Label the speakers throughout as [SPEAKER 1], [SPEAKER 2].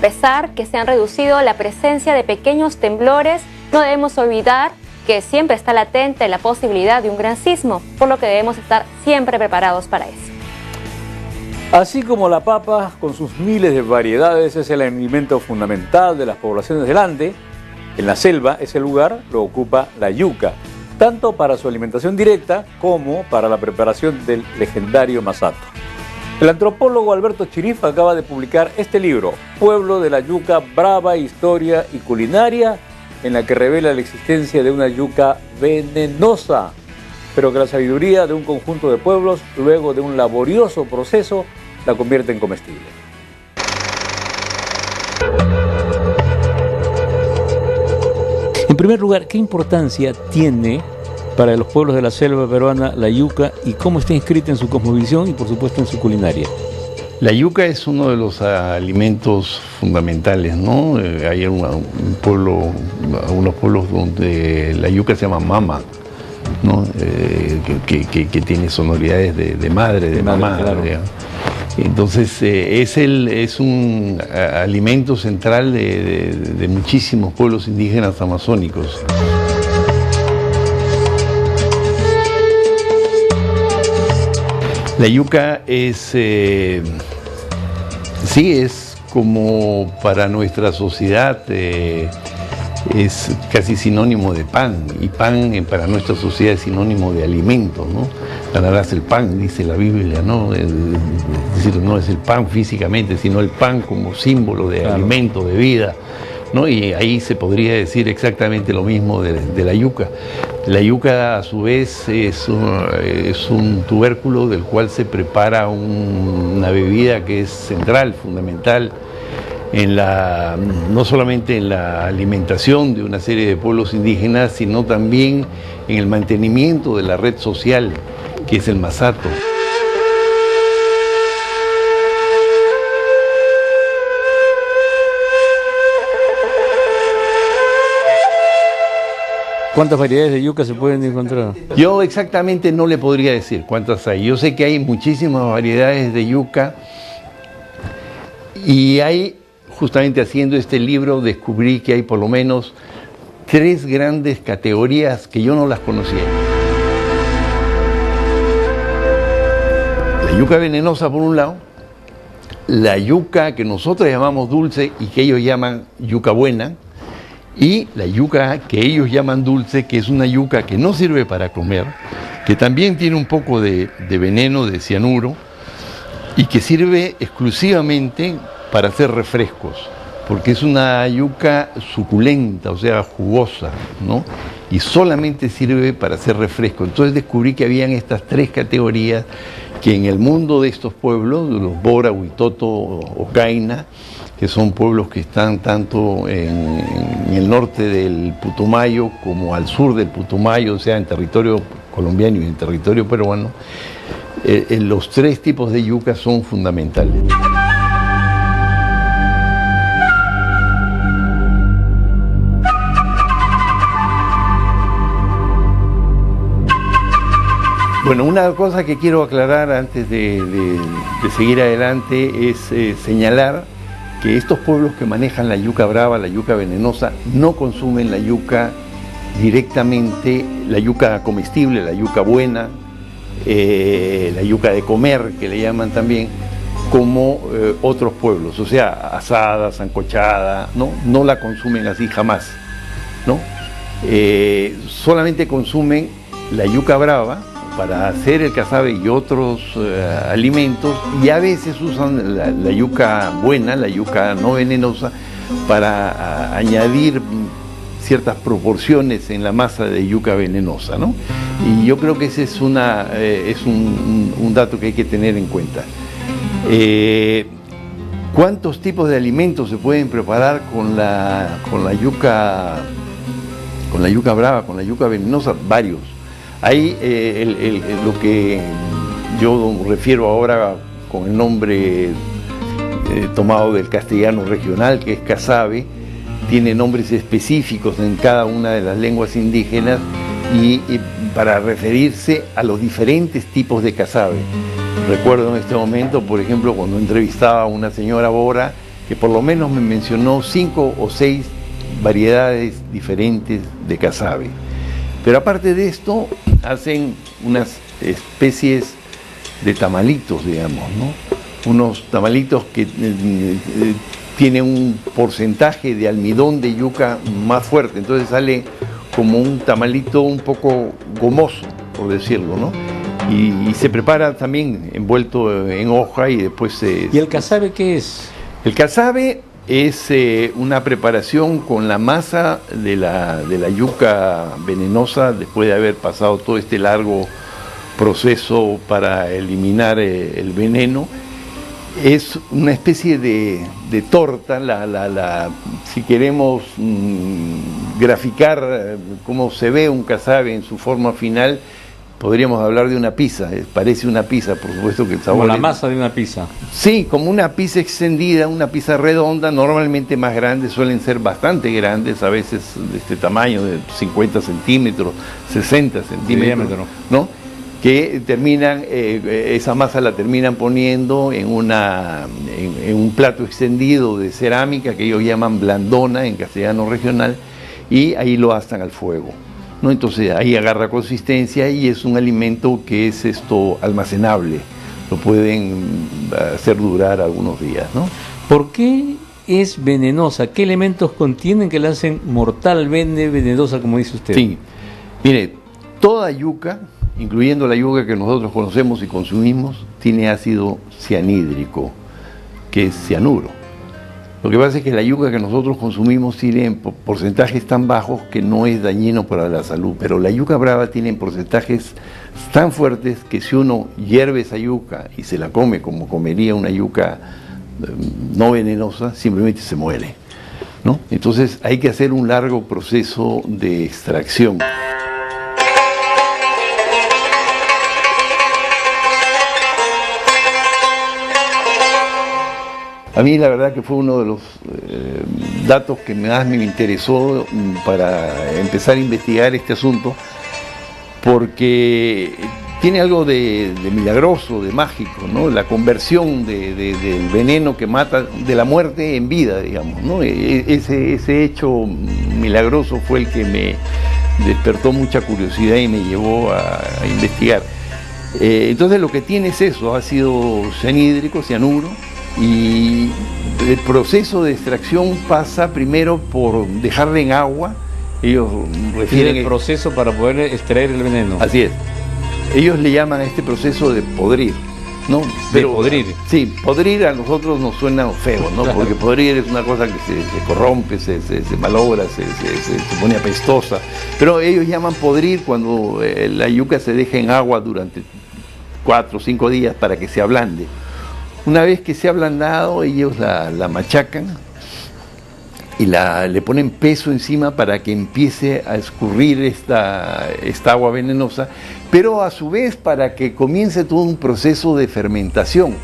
[SPEAKER 1] pesar que se han reducido la presencia de pequeños temblores, no debemos olvidar que siempre está latente la posibilidad de un gran sismo, por lo que debemos estar siempre preparados para eso.
[SPEAKER 2] Así como la papa, con sus miles de variedades, es el alimento fundamental de las poblaciones del Ande, en la selva ese lugar lo ocupa la yuca, tanto para su alimentación directa como para la preparación del legendario masato. El antropólogo Alberto Chirif acaba de publicar este libro, Pueblo de la Yuca Brava, Historia y Culinaria, en la que revela la existencia de una yuca venenosa, pero que la sabiduría de un conjunto de pueblos, luego de un laborioso proceso, la convierte en comestible. En primer lugar, ¿qué importancia tiene para los pueblos de la selva peruana la yuca y cómo está inscrita en su cosmovisión y por supuesto en su culinaria?
[SPEAKER 3] La yuca es uno de los alimentos fundamentales, ¿no? Hay algunos pueblos donde la yuca se llama mama, ¿no? Que tiene sonoridades de madre, de mamá.
[SPEAKER 2] Claro.
[SPEAKER 3] Entonces es un alimento central de muchísimos pueblos indígenas amazónicos. La yuca es como para nuestra sociedad, es casi sinónimo de pan, y pan para nuestra sociedad es sinónimo de alimento, ¿no? Ganarás el pan, dice la Biblia, ¿no? Es decir, no es el pan físicamente, sino el pan como símbolo de alimento, de vida, ¿no? Y ahí se podría decir exactamente lo mismo de la yuca. La yuca, a su vez, es un tubérculo del cual se prepara una bebida que es central, fundamental, no solamente en la alimentación de una serie de pueblos indígenas, sino también en el mantenimiento de la red social, que es el masato.
[SPEAKER 2] ¿Cuántas variedades de yuca se pueden encontrar?
[SPEAKER 3] Yo exactamente no le podría decir cuántas hay. Yo sé que hay muchísimas variedades de yuca y justamente haciendo este libro, descubrí que hay por lo menos 3 grandes categorías que yo no las conocía. La yuca venenosa por un lado, la yuca que nosotros llamamos dulce y que ellos llaman yuca buena, y la yuca que ellos llaman dulce, que es una yuca que no sirve para comer, que también tiene un poco de veneno, de cianuro, y que sirve exclusivamente para hacer refrescos, porque es una yuca suculenta, o sea, jugosa, ¿no? Y solamente sirve para hacer refresco. Entonces descubrí que habían estas 3 categorías que en el mundo de estos pueblos, los Bora, Huitoto, Ocaina, que son pueblos que están tanto en el norte del Putumayo como al sur del Putumayo, o sea, en territorio colombiano y en territorio peruano, los 3 tipos de yuca son fundamentales. Bueno, una cosa que quiero aclarar antes de seguir adelante es señalar que estos pueblos que manejan la yuca brava, la yuca venenosa, no consumen la yuca directamente, la yuca comestible, la yuca buena, la yuca de comer, que le llaman también, como otros pueblos, o sea, asada, sancochada, no la consumen así jamás, ¿no? Solamente consumen la yuca brava para hacer el casabe y otros alimentos, y a veces usan la yuca buena, la yuca no venenosa, para añadir ciertas proporciones en la masa de yuca venenosa, ¿no? Y yo creo que ese es un dato que hay que tener en cuenta. ¿Cuántos tipos de alimentos se pueden preparar con la yuca brava, con la yuca venenosa? Varios. Hay lo que yo refiero ahora con el nombre tomado del castellano regional, que es casabe, tiene nombres específicos en cada una de las lenguas indígenas y para referirse a los diferentes tipos de casabe. Recuerdo en este momento, por ejemplo, cuando entrevistaba a una señora Bora, que por lo menos me mencionó 5 o 6 variedades diferentes de casabe. Pero aparte de esto, hacen unas especies de tamalitos, digamos, ¿no? Unos tamalitos que tienen un porcentaje de almidón de yuca más fuerte, entonces sale como un tamalito un poco gomoso, por decirlo, ¿no? Y se prepara también envuelto en hoja y después se...
[SPEAKER 2] ¿Y el casabe qué es?
[SPEAKER 3] El casabe es una preparación con la masa de la yuca venenosa después de haber pasado todo este largo proceso para eliminar el veneno. Es una especie de torta, si queremos graficar cómo se ve un casabe en su forma final, podríamos hablar de una pizza. Parece una pizza, por supuesto que el sabor...
[SPEAKER 2] Como la masa de una pizza.
[SPEAKER 3] Sí, como una pizza extendida, una pizza redonda, normalmente más grande, suelen ser bastante grandes, a veces de este tamaño, de 50 centímetros, 60 centímetros, ¿no? Que terminan, esa masa la terminan poniendo en un plato extendido de cerámica que ellos llaman blandona en castellano regional, y ahí lo asan al fuego, ¿no? Entonces ahí agarra consistencia y es un alimento que es almacenable, lo pueden hacer durar algunos días, ¿no?
[SPEAKER 2] ¿Por qué es venenosa? ¿Qué elementos contienen que la hacen mortalmente venenosa, como dice usted?
[SPEAKER 3] Sí, mire, toda yuca, incluyendo la yuca que nosotros conocemos y consumimos, tiene ácido cianhídrico, que es cianuro. Lo que pasa es que la yuca que nosotros consumimos tiene porcentajes tan bajos que no es dañino para la salud, pero la yuca brava tiene porcentajes tan fuertes que si uno hierve esa yuca y se la come como comería una yuca no venenosa, simplemente se muere, ¿no? Entonces hay que hacer un largo proceso de extracción. A mí la verdad que fue uno de los datos que más me interesó para empezar a investigar este asunto, porque tiene algo de milagroso, de mágico, ¿no? La conversión del veneno que mata, de la muerte en vida, digamos, ¿no? Ese hecho milagroso fue el que me despertó mucha curiosidad y me llevó a investigar. Entonces lo que tiene es eso, ácido cianhídrico, cianuro, y el proceso de extracción pasa primero por dejarla en agua. Ellos refieren
[SPEAKER 2] el proceso para poder extraer el veneno.
[SPEAKER 3] Así es. Ellos le llaman a este proceso de podrir, ¿no?
[SPEAKER 2] Pero, de podrir.
[SPEAKER 3] Sí, podrir a nosotros nos suena feo, ¿no? Claro. Porque podrir es una cosa que se corrompe, se malogra, se pone apestosa. Pero ellos llaman podrir cuando la yuca se deja en agua durante 4 o 5 días para que se ablande. Una vez que se ha ablandado, ellos la machacan y le ponen peso encima para que empiece a escurrir esta agua venenosa, pero a su vez para que comience todo un proceso de fermentación.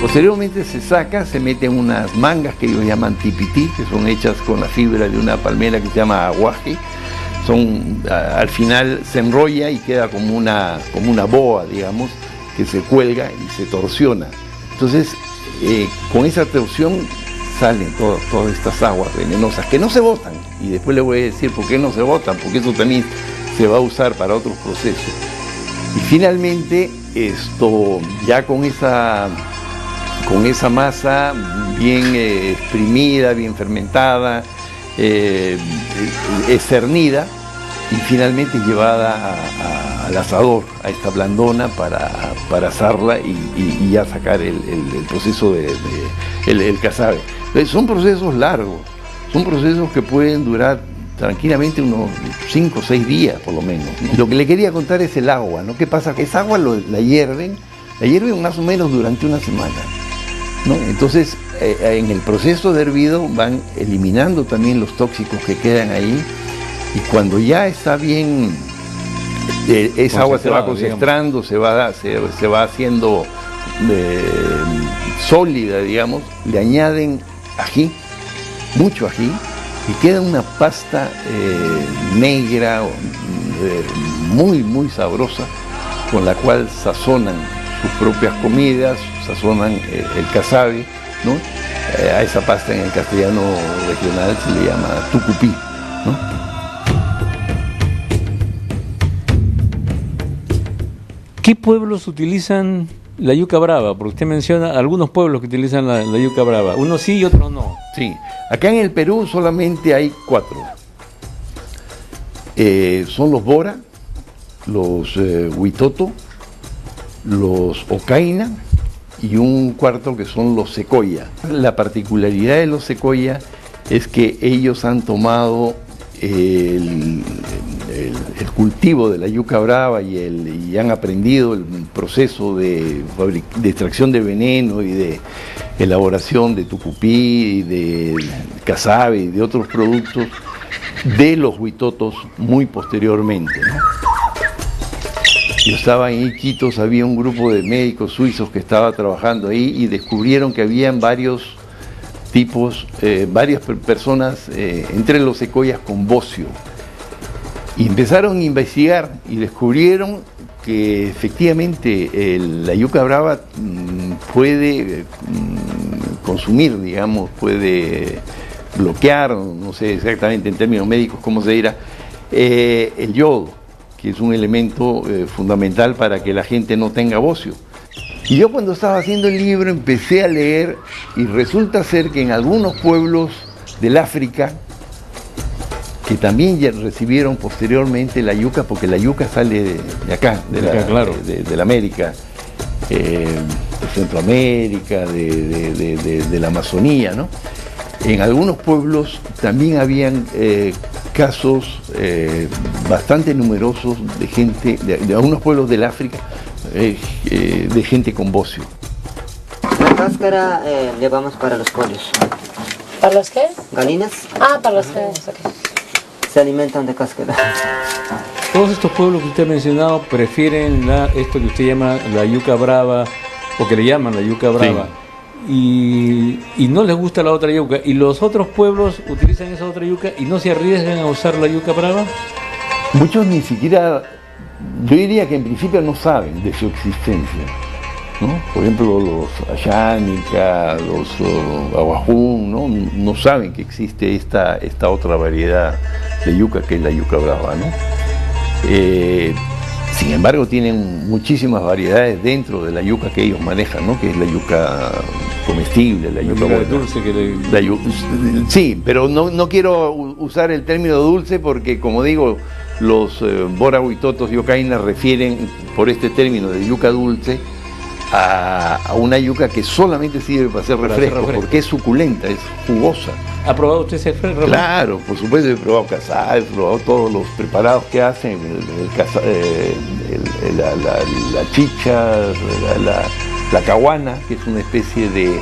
[SPEAKER 3] Posteriormente se saca, se meten unas mangas que ellos llaman tipití, que son hechas con la fibra de una palmera que se llama aguaje. Al final se enrolla y queda como una boa, digamos, que se cuelga y se torsiona. Entonces, con esa torsión salen todas estas aguas venenosas que no se botan. Y después les voy a decir por qué no se botan, porque eso también se va a usar para otros procesos. Y finalmente, ya con esa masa bien exprimida, bien fermentada, es cernida y finalmente llevada al asador, a esta blandona para asarla y ya sacar el proceso del casabe. Son procesos largos, son procesos que pueden durar tranquilamente unos 5 o 6 días por lo menos, ¿no? Lo que le quería contar es el agua, ¿no? ¿Qué pasa? Esa agua la hierven más o menos durante una semana, ¿no? Entonces, en el proceso de hervido van eliminando también los tóxicos que quedan ahí, y cuando ya está bien, esa agua se va concentrando, se va haciendo sólida, digamos, le añaden ají, mucho ají, y queda una pasta negra, muy, muy sabrosa, con la cual sazonan sus propias comidas, sazonan el casabe, ¿no? A esa pasta en el castellano regional se le llama tucupí, ¿no?
[SPEAKER 2] ¿Qué pueblos utilizan la yuca brava? Porque usted menciona algunos pueblos que utilizan la yuca brava. Unos sí y otros no.
[SPEAKER 3] Sí, acá en el Perú solamente hay 4. Son los bora, los huitoto, los ocaina y un cuarto que son los secoya. La particularidad de los secoya es que ellos han tomado el cultivo de la yuca brava y han aprendido el proceso de extracción de veneno y de elaboración de tucupí, de casabe y de otros productos de los huitotos muy posteriormente, ¿no? Yo estaba en Iquitos, había un grupo de médicos suizos que estaba trabajando ahí y descubrieron que habían varios tipos, varias personas entre los secoyas con bocio. Y empezaron a investigar y descubrieron que efectivamente la yuca brava puede consumir, digamos, puede bloquear, no sé exactamente en términos médicos cómo se dirá, el yodo, que es un elemento fundamental para que la gente no tenga bocio. Y yo cuando estaba haciendo el libro empecé a leer y resulta ser que en algunos pueblos del África, que también ya recibieron posteriormente la yuca, porque la yuca sale de acá,
[SPEAKER 2] claro,
[SPEAKER 3] de la América, de Centroamérica, de la Amazonía, ¿no? En algunos pueblos también habían casos bastante numerosos de gente, de algunos pueblos del África, de gente con bocio.
[SPEAKER 4] La cáscara llevamos para los pollos.
[SPEAKER 5] ¿Para los qué?
[SPEAKER 4] Galinas.
[SPEAKER 5] Ah, para los gallinas, ok.
[SPEAKER 4] Se alimentan de cáscara.
[SPEAKER 2] Todos estos pueblos que usted ha mencionado prefieren esto que usted llama la yuca brava, o que le llaman la yuca brava. Sí. Y no les gusta la otra yuca. ¿Y los otros pueblos utilizan esa otra yuca y no se arriesgan a usar la yuca brava?
[SPEAKER 3] Muchos ni siquiera, yo diría que en principio no saben de su existencia, ¿no? Por ejemplo, los ayánica, los aguajún, ¿no? No saben que existe esta otra variedad de yuca que es la yuca brava, ¿no? Sin embargo, tienen muchísimas variedades dentro de la yuca que ellos manejan, ¿no? Que es la yuca comestible, la yuca buena.
[SPEAKER 2] Dulce que
[SPEAKER 3] sí, pero no quiero usar el término dulce porque, como digo, los bora, huitotos y ocaina refieren por este término de yuca dulce a una yuca que solamente sirve para hacer refresco, porque es suculenta, es jugosa.
[SPEAKER 2] ¿Ha probado usted ese refresco?
[SPEAKER 3] Claro, por supuesto, he probado casabe, he probado todos los preparados que hacen, la chicha, la caguana, que es una especie de,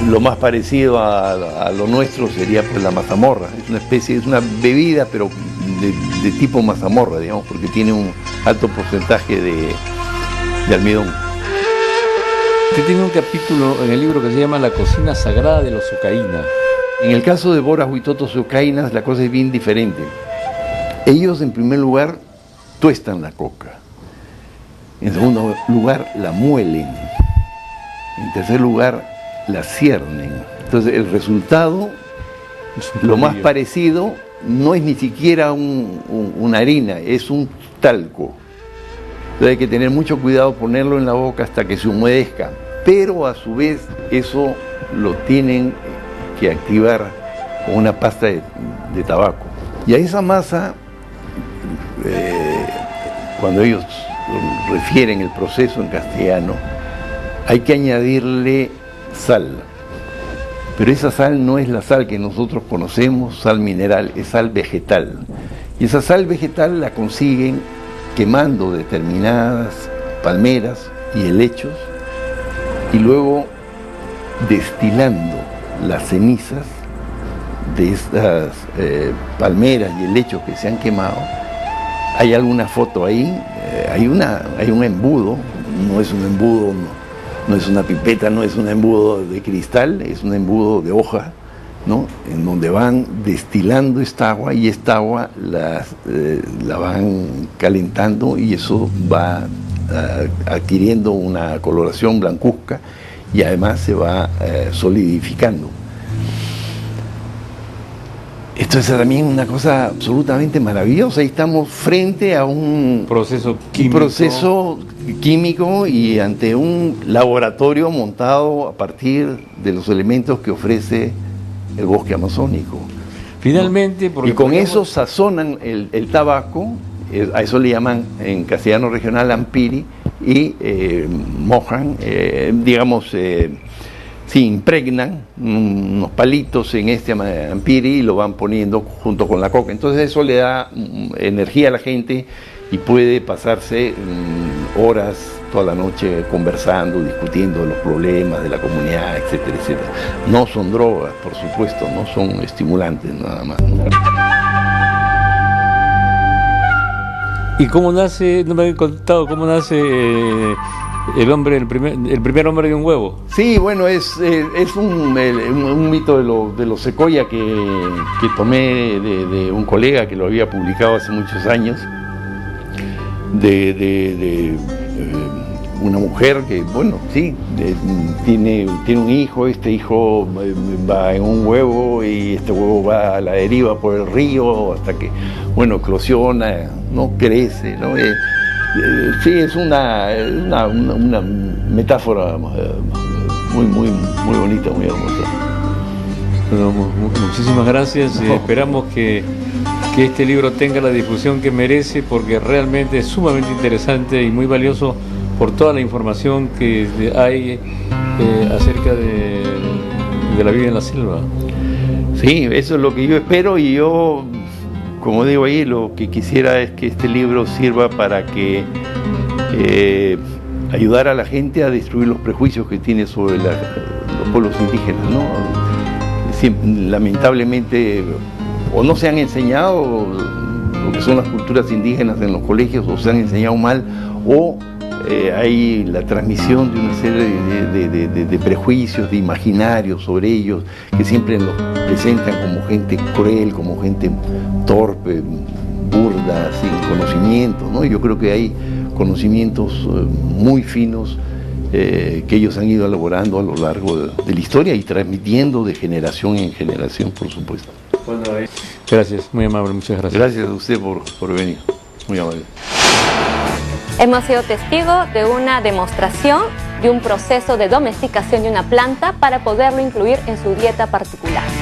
[SPEAKER 3] lo más parecido a lo nuestro sería pues la mazamorra. Es una bebida, pero de tipo mazamorra, digamos, porque tiene un alto porcentaje de almidón.
[SPEAKER 2] Usted tiene un capítulo en el libro que se llama La cocina sagrada de los ocaina.
[SPEAKER 3] En el caso de boras, huitotos y ocainas, la cosa es bien diferente. Ellos, en primer lugar, tuestan la coca. En segundo lugar, la muelen. En tercer lugar, la ciernen. Entonces, el resultado, lo más parecido, no es ni siquiera una harina, es un talco. Entonces hay que tener mucho cuidado, ponerlo en la boca hasta que se humedezca. Pero a su vez, eso lo tienen que activar con una pasta de tabaco. Y a esa masa, cuando ellos refieren el proceso en castellano, hay que añadirle sal. Pero esa sal no es la sal que nosotros conocemos, sal mineral, es sal vegetal. Y esa sal vegetal la consiguen quemando determinadas palmeras y helechos y luego destilando las cenizas de estas palmeras y helechos que se han quemado. Hay alguna foto ahí, hay un embudo, no es un embudo, no es una pipeta, no es un embudo de cristal, es un embudo de hoja, ¿no? En donde van destilando esta agua y esta agua la van calentando y eso va adquiriendo una coloración blancuzca y además se va solidificando. Esto es también una cosa absolutamente maravillosa y estamos frente a un
[SPEAKER 2] proceso
[SPEAKER 3] químico y ante un laboratorio montado a partir de los elementos que ofrece el bosque amazónico.
[SPEAKER 2] Finalmente,
[SPEAKER 3] y con eso sazonan el tabaco, a eso le llaman en castellano regional ampiri, y mojan, impregnan unos palitos en este ampiri y lo van poniendo junto con la coca. Entonces eso le da energía a la gente y puede pasarse horas toda la noche conversando, discutiendo los problemas de la comunidad, etcétera, etcétera. No son drogas, por supuesto, no son estimulantes nada más, ¿no?
[SPEAKER 2] ¿Y cómo nace, no me han contado, cómo nace el primer hombre de un huevo?
[SPEAKER 3] Sí, bueno, es un mito de los secoya que tomé de un colega que lo había publicado hace muchos años, de una mujer que, bueno, sí, tiene un hijo, este hijo va en un huevo y este huevo va a la deriva por el río hasta que, bueno, eclosiona, ¿no? Crece, ¿no? Sí, es una metáfora muy bonita, muy hermosa.
[SPEAKER 2] Bueno, muchísimas gracias. Esperamos que este libro tenga la difusión que merece, porque realmente es sumamente interesante y muy valioso por toda la información que hay acerca de la vida en la selva.
[SPEAKER 3] Sí, eso es lo que yo espero, y yo, como digo ahí, lo que quisiera es que este libro sirva para que ayudar a la gente a destruir los prejuicios que tiene sobre los pueblos indígenas, ¿no? Lamentablemente, o no se han enseñado lo que son las culturas indígenas en los colegios, o se han enseñado mal, o hay la transmisión de una serie de prejuicios, de imaginarios sobre ellos, que siempre los presentan como gente cruel, como gente torpe, burda, sin conocimiento, ¿no? Yo creo que hay conocimientos muy finos que ellos han ido elaborando a lo largo de la historia y transmitiendo de generación en generación, por supuesto.
[SPEAKER 2] Bueno, gracias, muy amable, muchas gracias.
[SPEAKER 3] Gracias a usted por venir, muy amable.
[SPEAKER 1] Hemos sido testigos de una demostración de un proceso de domesticación de una planta para poderlo incluir en su dieta particular.